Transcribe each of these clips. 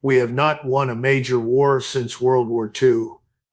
We have not won a major war since World War II.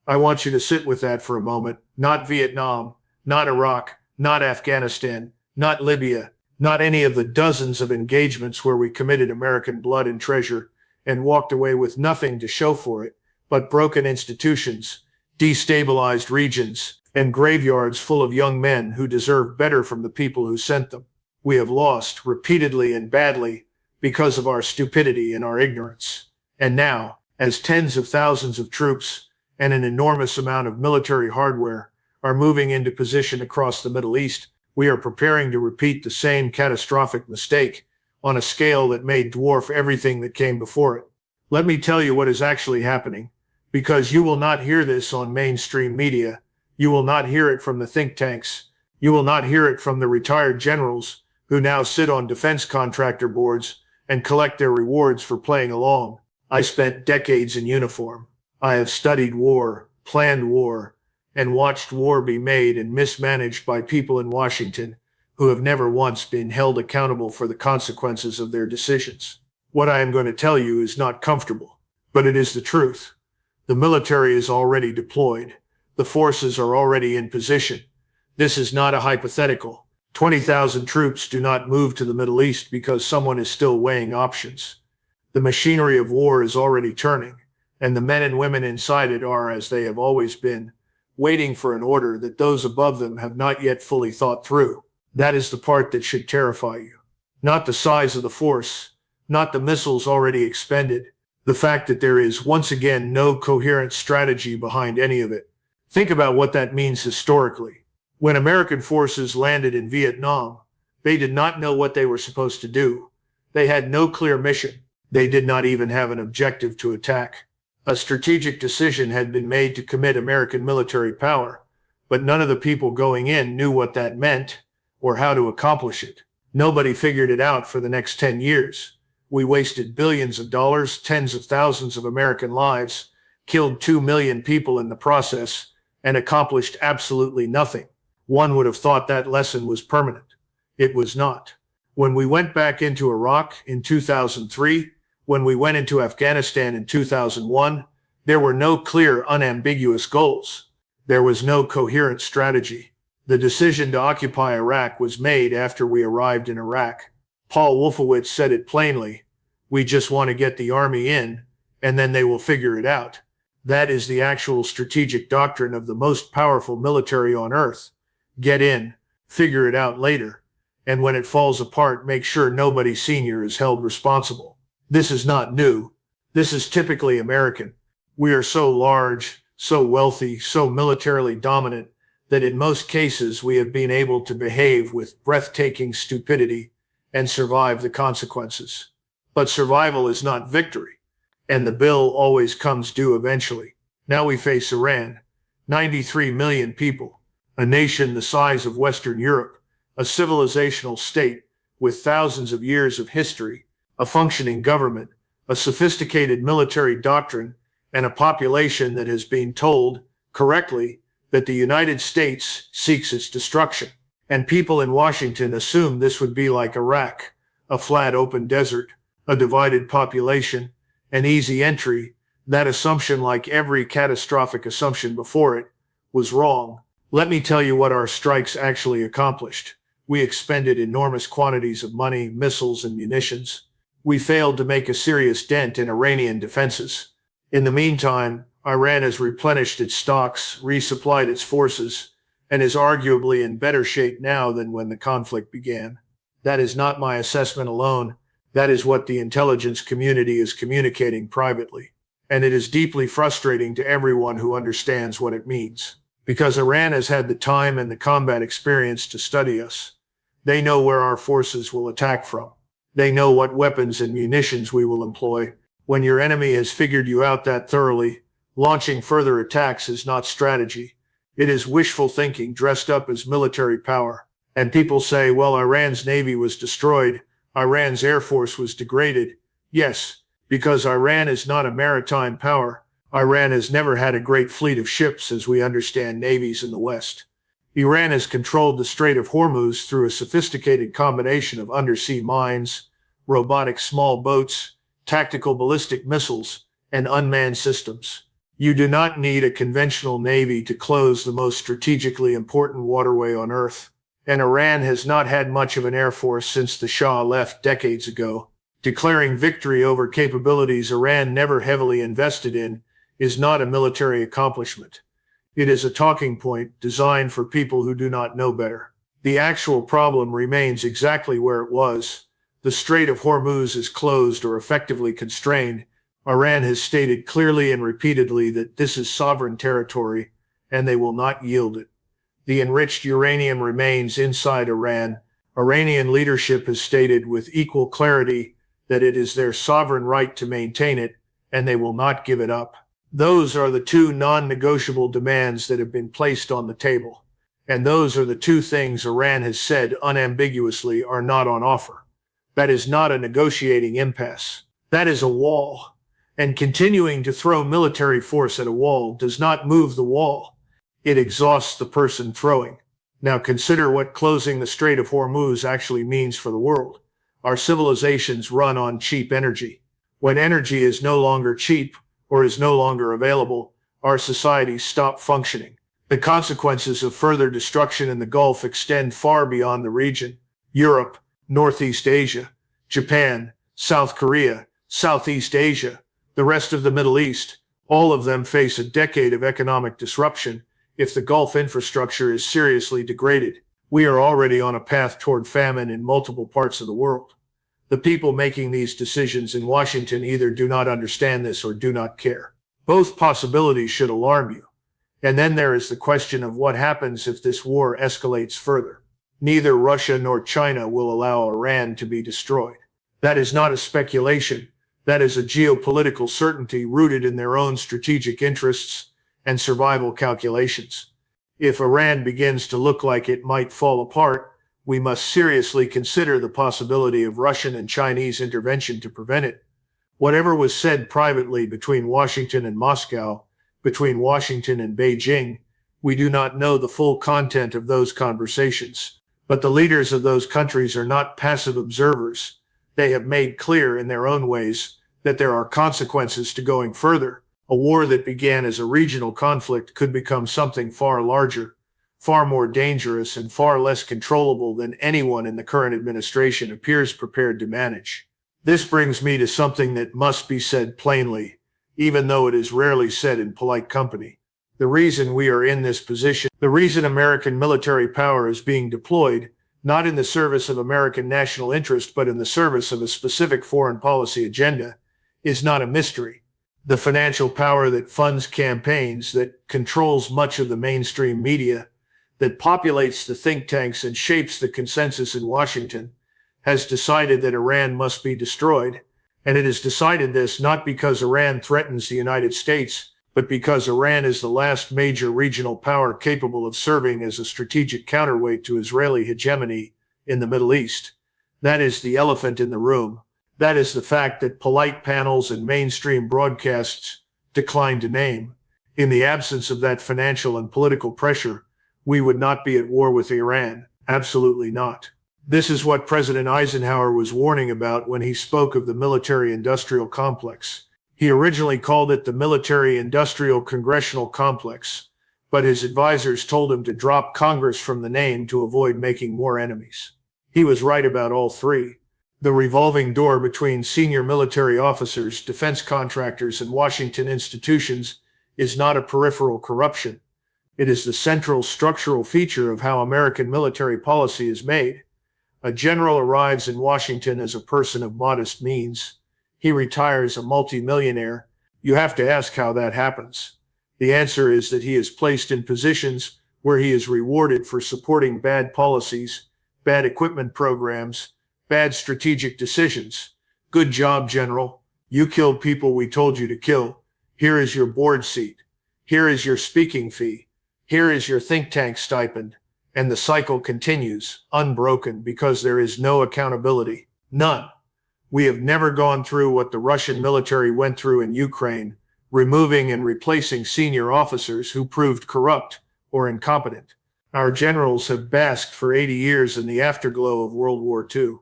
I want you to sit with that for a moment. Not Vietnam, not Iraq, not Afghanistan, not Libya, not any of the dozens of engagements where we committed American blood and treasure and walked away with nothing to show for it, but broken institutions, destabilized regions, and graveyards full of young men who deserve better from the people who sent them. We have lost repeatedly and badly because of our stupidity and our ignorance. And now, as tens of thousands of troops and an enormous amount of military hardware are moving into position across the Middle East, we are preparing to repeat the same catastrophic mistake on a scale that may dwarf everything that came before it. Let me tell you what is actually happening, because you will not hear this on mainstream media. You will not hear it from the think tanks. You will not hear it from the retired generals who now sit on defense contractor boards and collect their rewards for playing along. I spent decades in uniform. I have studied war, planned war, and watched war be made and mismanaged by people in Washington who have never once been held accountable for the consequences of their decisions. What I am going to tell you is not comfortable, but it is the truth. The military is already deployed. The forces are already in position. This is not a hypothetical. 20,000 troops do not move to the Middle East because someone is still weighing options. The machinery of war is already turning, and the men and women inside it are, as they have always been, waiting for an order that those above them have not yet fully thought through. That is the part that should terrify you. Not the size of the force, not the missiles already expended, the fact that there is, once again, no coherent strategy behind any of it. Think about what that means historically. When American forces landed in Vietnam, they did not know what they were supposed to do. They had no clear mission. They did not even have an objective to attack. A strategic decision had been made to commit American military power, but none of the people going in knew what that meant or how to accomplish it. Nobody figured it out for the next 10 years. We wasted billions of dollars, tens of thousands of American lives, killed 2 million people in the process, and accomplished absolutely nothing. One would have thought that lesson was permanent. It was not. When we went back into Iraq in 2003, when we went into Afghanistan in 2001, there were no clear, unambiguous goals. There was no coherent strategy. The decision to occupy Iraq was made after we arrived in Iraq. Paul Wolfowitz said it plainly. We just want to get the army in, and then they will figure it out. That is the actual strategic doctrine of the most powerful military on earth. Get in, figure it out later, and when it falls apart, make sure nobody senior is held responsible. This is not new. This is typically American. We are so large, so wealthy, so militarily dominant that in most cases we have been able to behave with breathtaking stupidity and survive the consequences. But survival is not victory, and the bill always comes due eventually. Now we face Iran, 93 million people, a nation the size of Western Europe, a civilizational state with thousands of years of history, a functioning government, a sophisticated military doctrine, and a population that has been told, correctly, that the United States seeks its destruction. And people in Washington assume this would be like Iraq, a flat open desert, a divided population, an easy entry. That assumption, like every catastrophic assumption before it, was wrong. Let me tell you what our strikes actually accomplished. We expended enormous quantities of money, missiles, and munitions. We failed to make a serious dent in Iranian defenses. In the meantime, Iran has replenished its stocks, resupplied its forces, and is arguably in better shape now than when the conflict began. That is not my assessment alone. That is what the intelligence community is communicating privately. And it is deeply frustrating to everyone who understands what it means. Because Iran has had the time and the combat experience to study us. They know where our forces will attack from. They know what weapons and munitions we will employ. When your enemy has figured you out that thoroughly, launching further attacks is not strategy. It is wishful thinking dressed up as military power. And people say, well, Iran's navy was destroyed. Iran's air force was degraded. Yes, because Iran is not a maritime power. Iran has never had a great fleet of ships as we understand navies in the West. Iran has controlled the Strait of Hormuz through a sophisticated combination of undersea mines, robotic small boats, tactical ballistic missiles, and unmanned systems. You do not need a conventional navy to close the most strategically important waterway on Earth. And Iran has not had much of an air force since the Shah left decades ago. Declaring victory over capabilities Iran never heavily invested in is not a military accomplishment. It is a talking point designed for people who do not know better. The actual problem remains exactly where it was. The Strait of Hormuz is closed or effectively constrained. Iran has stated clearly and repeatedly that this is sovereign territory, and they will not yield it. The enriched uranium remains inside Iran. Iranian leadership has stated with equal clarity that it is their sovereign right to maintain it, and they will not give it up. Those are the two non-negotiable demands that have been placed on the table. And those are the two things Iran has said unambiguously are not on offer. That is not a negotiating impasse. That is a wall. And continuing to throw military force at a wall does not move the wall. It exhausts the person throwing. Now consider what closing the Strait of Hormuz actually means for the world. Our civilizations run on cheap energy. When energy is no longer cheap or is no longer available, our societies stop functioning. The consequences of further destruction in the Gulf extend far beyond the region. Europe, Northeast Asia, Japan, South Korea, Southeast Asia, the rest of the Middle East, all of them face a decade of economic disruption if the Gulf infrastructure is seriously degraded. We are already on a path toward famine in multiple parts of the world. The people making these decisions in Washington either do not understand this or do not care. Both possibilities should alarm you. And then there is the question of what happens if this war escalates further. Neither Russia nor China will allow Iran to be destroyed. That is not a speculation. That is a geopolitical certainty rooted in their own strategic interests and survival calculations. If Iran begins to look like it might fall apart, we must seriously consider the possibility of Russian and Chinese intervention to prevent it. Whatever was said privately between Washington and Moscow, between Washington and Beijing, we do not know the full content of those conversations. But the leaders of those countries are not passive observers. They have made clear in their own ways that there are consequences to going further. A war that began as a regional conflict could become something far larger, far more dangerous, and far less controllable than anyone in the current administration appears prepared to manage. This brings me to something that must be said plainly, even though it is rarely said in polite company. The reason we are in this position, the reason American military power is being deployed, not in the service of American national interest but in the service of a specific foreign policy agenda, is not a mystery. The financial power that funds campaigns, that controls much of the mainstream media, that populates the think tanks and shapes the consensus in Washington, has decided that Iran must be destroyed. And it has decided this not because Iran threatens the United States, but because Iran is the last major regional power capable of serving as a strategic counterweight to Israeli hegemony in the Middle East. That is the elephant in the room. That is the fact that polite panels and mainstream broadcasts decline to name. In the absence of that financial and political pressure, we would not be at war with Iran. Absolutely not. This is what President Eisenhower was warning about when he spoke of the military-industrial complex. He originally called it the military-industrial congressional complex, but his advisors told him to drop Congress from the name to avoid making more enemies. He was right about all three. The revolving door between senior military officers, defense contractors, and Washington institutions is not a peripheral corruption. It is the central structural feature of how American military policy is made. A general arrives in Washington as a person of modest means. He retires a multimillionaire. You have to ask how that happens. The answer is that he is placed in positions where he is rewarded for supporting bad policies, bad equipment programs, bad strategic decisions. Good job, General. You killed people we told you to kill. Here is your board seat. Here is your speaking fee. Here is your think tank stipend. And the cycle continues, unbroken, because there is no accountability. None. We have never gone through what the Russian military went through in Ukraine, removing and replacing senior officers who proved corrupt or incompetent. Our generals have basked for 80 years in the afterglow of World War II.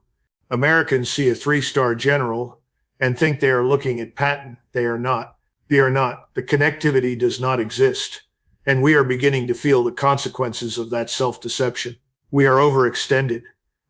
Americans see a 3-star general, and think they are looking at Patton. They are not. They are not. The connectivity does not exist. And we are beginning to feel the consequences of that self-deception. We are overextended.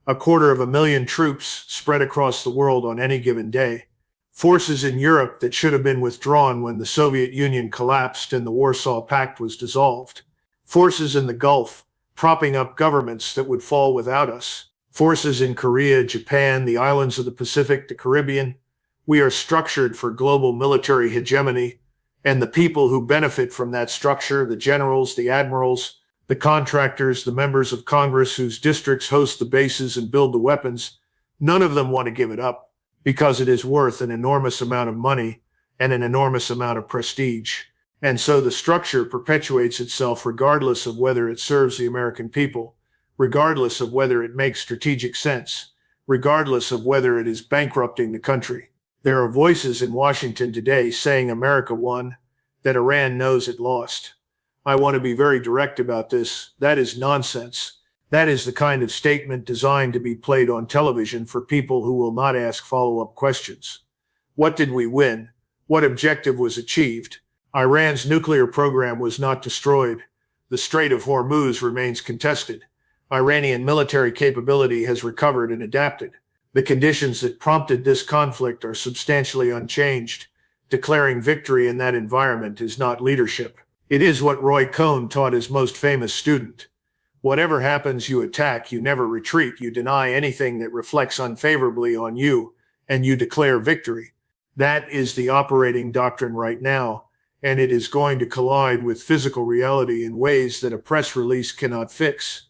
250,000 troops spread across the world on any given day. Forces in Europe that should have been withdrawn when the Soviet Union collapsed and the Warsaw Pact was dissolved. Forces in the Gulf, propping up governments that would fall without us. Forces in Korea, Japan, the islands of the Pacific, the Caribbean. We are structured for global military hegemony, and the people who benefit from that structure, the generals, the admirals, the contractors, the members of Congress whose districts host the bases and build the weapons, none of them want to give it up because it is worth an enormous amount of money and an enormous amount of prestige. And so the structure perpetuates itself regardless of whether it serves the American people, regardless of whether it makes strategic sense, regardless of whether it is bankrupting the country. There are voices in Washington today saying America won, that Iran knows it lost. I want to be very direct about this. That is nonsense. That is the kind of statement designed to be played on television for people who will not ask follow-up questions. What did we win? What objective was achieved? Iran's nuclear program was not destroyed. The Strait of Hormuz remains contested. Iranian military capability has recovered and adapted. The conditions that prompted this conflict are substantially unchanged. Declaring victory in that environment is not leadership. It is what Roy Cohn taught his most famous student. Whatever happens, you attack, you never retreat, you deny anything that reflects unfavorably on you, and you declare victory. That is the operating doctrine right now, and it is going to collide with physical reality in ways that a press release cannot fix.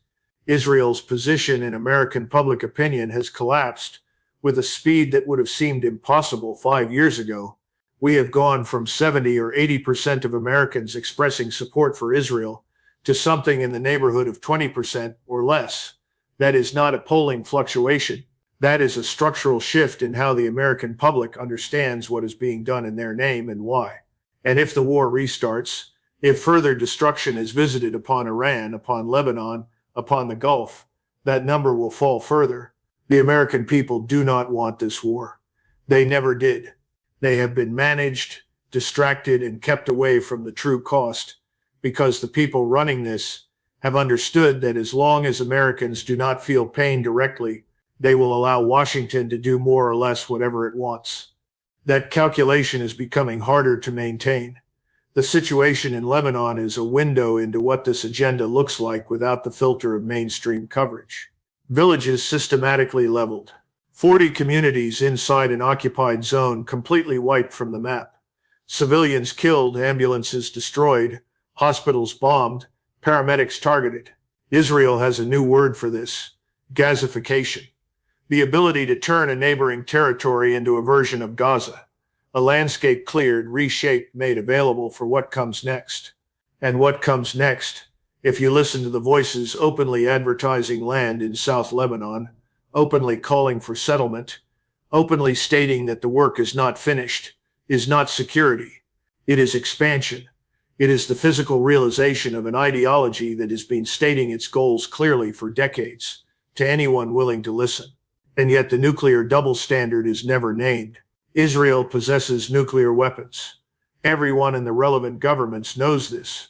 Israel's position in American public opinion has collapsed with a speed that would have seemed impossible 5 years ago. We have gone from 70 or 80% of Americans expressing support for Israel to something in the neighborhood of 20% or less. That is not a polling fluctuation. That is a structural shift in how the American public understands what is being done in their name and why. And if the war restarts, if further destruction is visited upon Iran, upon Lebanon, upon the Gulf, that number will fall further. The American people do not want this war. They never did. They have been managed, distracted, and kept away from the true cost because the people running this have understood that as long as Americans do not feel pain directly, they will allow Washington to do more or less whatever it wants. That calculation is becoming harder to maintain. The situation in Lebanon is a window into what this agenda looks like without the filter of mainstream coverage. Villages systematically leveled. 40 communities inside an occupied zone completely wiped from the map. Civilians killed, ambulances destroyed, hospitals bombed, paramedics targeted. Israel has a new word for this: Gazification. The ability to turn a neighboring territory into a version of Gaza. A landscape cleared, reshaped, made available for what comes next. And what comes next, if you listen to the voices openly advertising land in South Lebanon, openly calling for settlement, openly stating that the work is not finished, is not security. It is expansion. It is the physical realization of an ideology that has been stating its goals clearly for decades to anyone willing to listen. And yet the nuclear double standard is never named. Israel possesses nuclear weapons. Everyone in the relevant governments knows this.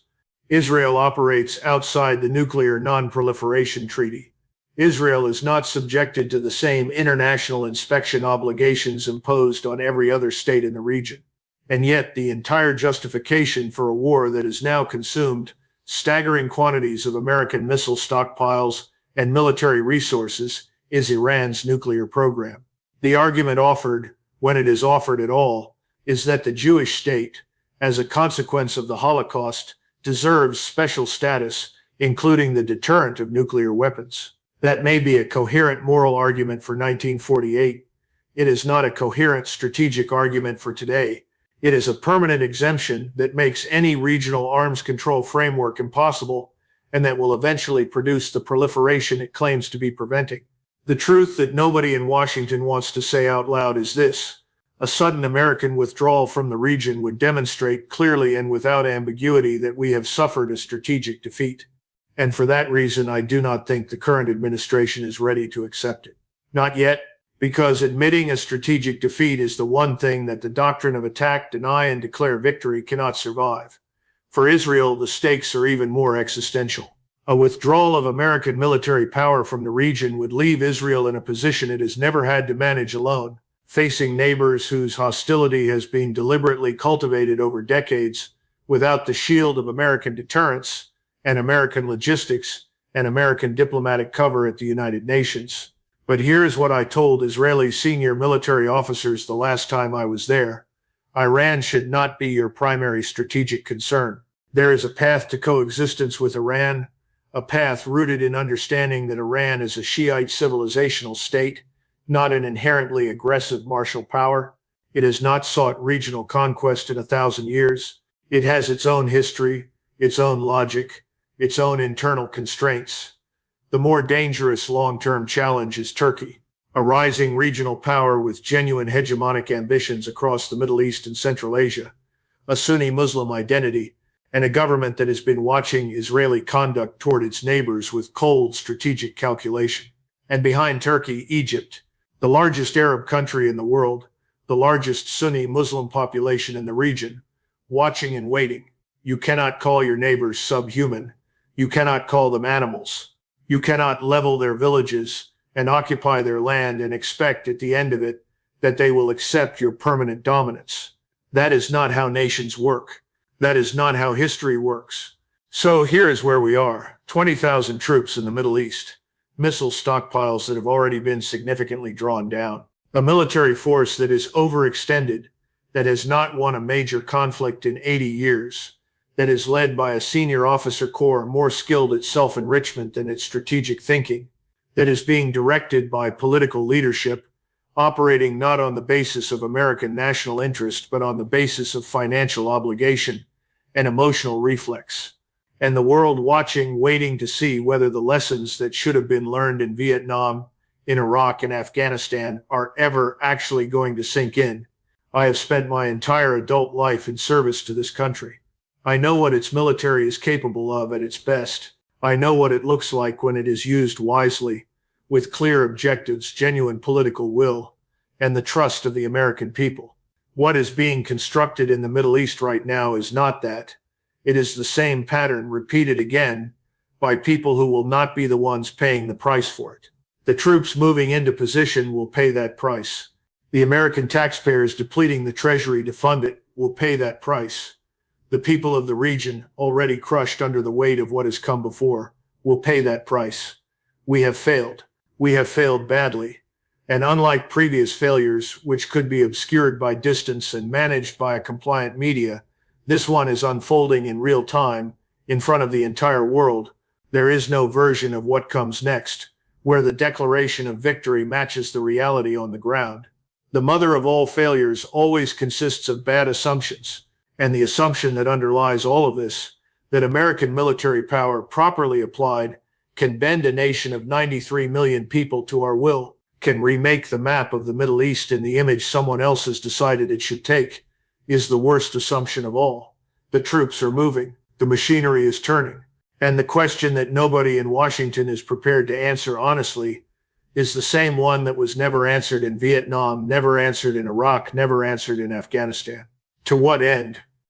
Israel operates outside the Nuclear Non-Proliferation Treaty. Israel is not subjected to the same international inspection obligations imposed on every other state in the region. And yet the entire justification for a war that has now consumed staggering quantities of American missile stockpiles and military resources is Iran's nuclear program. The argument offered, when it is offered at all, is that the Jewish state, as a consequence of the Holocaust, deserves special status, including the deterrent of nuclear weapons. That may be a coherent moral argument for 1948. It is not a coherent strategic argument for today. It is a permanent exemption that makes any regional arms control framework impossible and that will eventually produce the proliferation it claims to be preventing. The truth that nobody in Washington wants to say out loud is this: a sudden American withdrawal from the region would demonstrate clearly and without ambiguity that we have suffered a strategic defeat. And for that reason, I do not think the current administration is ready to accept it. Not yet. because admitting a strategic defeat is the one thing that the doctrine of attack, deny, and declare victory cannot survive. For Israel, the stakes are even more existential. A withdrawal of American military power from the region would leave Israel in a position it has never had to manage alone, facing neighbors whose hostility has been deliberately cultivated over decades without the shield of American deterrence and American logistics and American diplomatic cover at the United Nations. But here's what I told Israeli senior military officers the last time I was there. Iran should not be your primary strategic concern. There is a path to coexistence with Iran, a path rooted in understanding that Iran is a Shiite civilizational state, not an inherently aggressive martial power. It has not sought regional conquest in 1,000 years. It has its own history, its own logic, its own internal constraints. The more dangerous long-term challenge is Turkey, a rising regional power with genuine hegemonic ambitions across the Middle East and Central Asia, a Sunni Muslim identity, and a government that has been watching Israeli conduct toward its neighbors with cold strategic calculation. And behind Turkey, Egypt, the largest Arab country in the world, the largest Sunni Muslim population in the region, watching and waiting. You cannot call your neighbors subhuman. You cannot call them animals. You cannot level their villages and occupy their land and expect at the end of it that they will accept your permanent dominance. That is not how nations work. That is not how history works. So here is where we are. 20,000 troops in the Middle East. Missile stockpiles that have already been significantly drawn down. A military force that is overextended, that has not won a major conflict in 80 years, that is led by a senior officer corps more skilled at self-enrichment than at strategic thinking, that is being directed by political leadership, operating not on the basis of American national interest, but on the basis of financial obligation and emotional reflex. And the world watching, waiting to see whether the lessons that should have been learned in Vietnam, in Iraq, and Afghanistan are ever actually going to sink in. I have spent my entire adult life in service to this country. I know what its military is capable of at its best. I know what it looks like when it is used wisely, with clear objectives, genuine political will, and the trust of the American people. What is being constructed in the Middle East right now is not that. It is the same pattern repeated again by people who will not be the ones paying the price for it. The troops moving into position will pay that price. The American taxpayers depleting the treasury to fund it will pay that price. The people of the region, already crushed under the weight of what has come before, will pay that price. We have failed. We have failed badly. And unlike previous failures, which could be obscured by distance and managed by a compliant media, this one is unfolding in real time, in front of the entire world. There is no version of what comes next, where the declaration of victory matches the reality on the ground. The mother of all failures always consists of bad assumptions, and the assumption that underlies all of this, that American military power properly applied can bend a nation of 93 million people to our will, can remake the map of the Middle East in the image someone else has decided it should take, is the worst assumption of all. The troops are moving. The machinery is turning. And the question that nobody in Washington is prepared to answer honestly is the same one that was never answered in Vietnam, never answered in Iraq, never answered in Afghanistan. To what end?